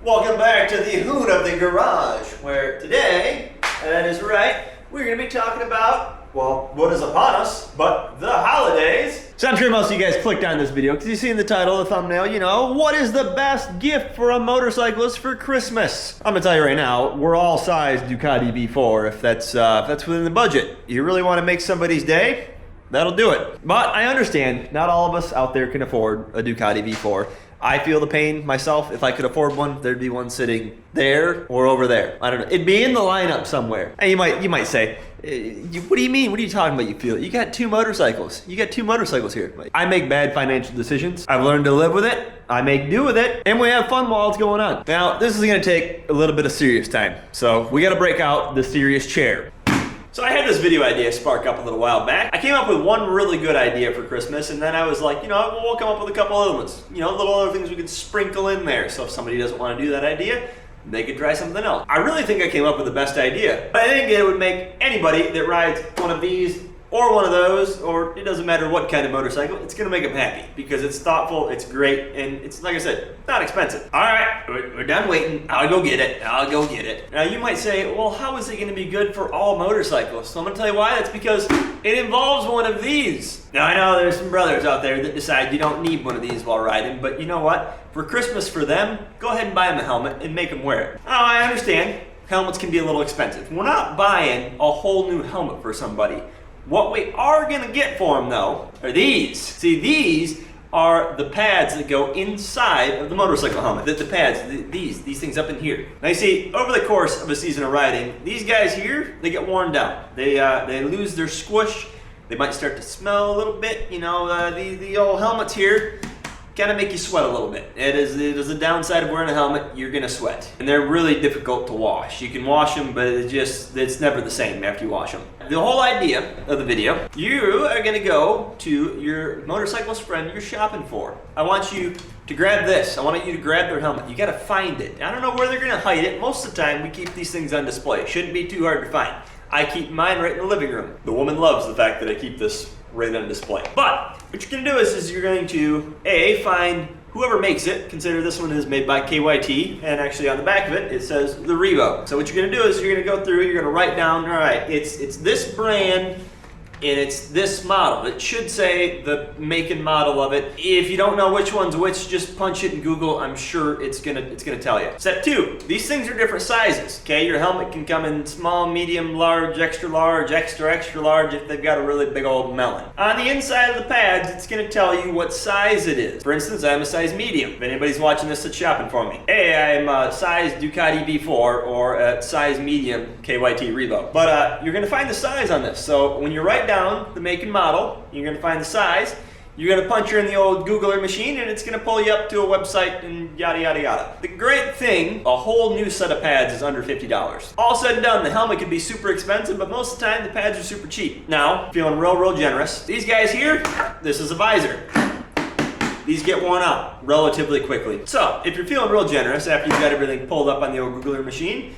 Welcome back to the Hoon of the Garage, where today, and that is right, we're going to be talking about, well, what is upon us, but the holidays. So I'm sure most of you guys clicked on this video because you see in the title, the thumbnail, you know, what is the best gift for a motorcyclist for Christmas? I'm going to tell you right now, we're all size Ducati V4 if that's within the budget. You really want to make somebody's day? That'll do it. But I understand, not all of us out there can afford a Ducati V4. I feel the pain myself. If I could afford one, there'd be one sitting there or over there. I don't know. It'd be in the lineup somewhere. And you might say, what do you mean? What are you talking about? You feel it? You got two motorcycles. You got two motorcycles here. I make bad financial decisions. I've learned to live with it. I make do with it. And we have fun while it's going on. Now, this is going to take a little bit of serious time. So we got to break out the serious chair. So I had this video idea spark up a little while back. I came up with one really good idea for Christmas, and then I was like, you know, we'll come up with a couple other ones. You know, little other things we could sprinkle in there. So if somebody doesn't want to do that idea, they could try something else. I really think I came up with the best idea. I think it would make anybody that rides one of these or one of those, or it doesn't matter what kind of motorcycle, it's gonna make them happy because it's thoughtful, it's great, and it's, like I said, not expensive. All right, we're done waiting. I'll go get it. Now you might say, well, how is it gonna be good for all motorcyclists? So I'm gonna tell you why. That's because it involves one of these. Now I know there's some brothers out there that decide you don't need one of these while riding, but you know what? For Christmas for them, go ahead and buy them a helmet and make them wear it. Oh, I understand. Helmets can be a little expensive. We're not buying a whole new helmet for somebody. What we are gonna get for them though, are these. See, these are the pads that go inside of the motorcycle helmet. The pads, these things up in here. Now you see, over the course of a season of riding, these guys here, they get worn down. They lose their squish. They might start to smell a little bit. You know, the old helmets here kind of make you sweat a little bit. It is a downside of wearing a helmet. You're gonna sweat, and they're really difficult to wash. You can wash them, but it's never the same after you wash them. The whole idea of the video, you are gonna go to your motorcyclist friend you're shopping for. I want you to grab this. I want you to grab their helmet. You gotta find it. I don't know where they're gonna hide it. Most of the time, we keep these things on display. Shouldn't be too hard to find. I keep mine right in the living room. The woman loves the fact that I keep this right on display. But what you're gonna do is you're going to find whoever makes it. Consider this one is made by KYT, and actually on the back of it, it says the Revo. So what you're gonna do is you're gonna go through, you're gonna write down, all right, it's this brand, and it's this model. It should say the make and model of it. If you don't know which one's which, just punch it in Google. I'm sure it's gonna tell you. Step 2, these things are different sizes, okay? Your helmet can come in small, medium, large, extra large if they've got a really big old melon. On the inside of the pads, it's gonna tell you what size it is. For instance, I'm a size medium. If anybody's watching this that's shopping for me. Hey, I'm a size Ducati V4 or a size medium KYT Revo. But you're gonna find the size on this. So when you write down the make and model, you're going to find the size, you're going to punch her in the old Googler machine, and it's going to pull you up to a website and yada yada yada. The great thing, a whole new set of pads is under $50. All said and done, the helmet can be super expensive, but most of the time the pads are super cheap. Now, feeling real generous, these guys here, this is a visor. These get worn out relatively quickly. So if you're feeling real generous after you've got everything pulled up on the old Googler machine,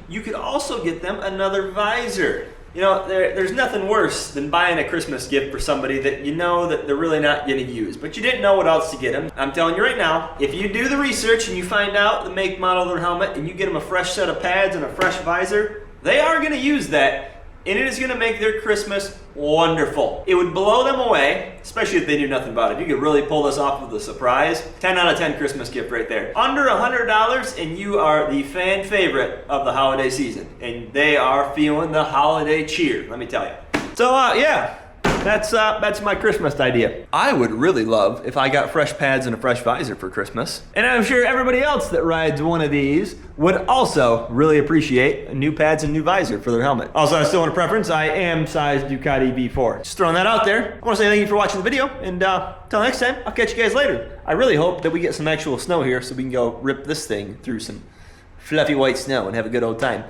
you could also get them another visor. You know, there's nothing worse than buying a Christmas gift for somebody that you know that they're really not going to use, but you didn't know what else to get them. I'm telling you right now, if you do the research and you find out the make, model of their helmet, and you get them a fresh set of pads and a fresh visor, they are going to use that, and it is going to make their Christmas wonderful. It would blow them away, especially if they knew nothing about it. You could really pull this off with a surprise. 10 out of 10 Christmas gift right there. Under $100 and you are the fan favorite of the holiday season. And they are feeling the holiday cheer, let me tell you. So yeah, that's my Christmas idea. I would really love if I got fresh pads and a fresh visor for Christmas. And I'm sure everybody else that rides one of these would also really appreciate new pads and new visor for their helmet. Also, I still want a preference. I am size Ducati V4. Just throwing that out there. I want to say thank you for watching the video, and till next time, I'll catch you guys later. I really hope that we get some actual snow here so we can go rip this thing through some fluffy white snow and have a good old time.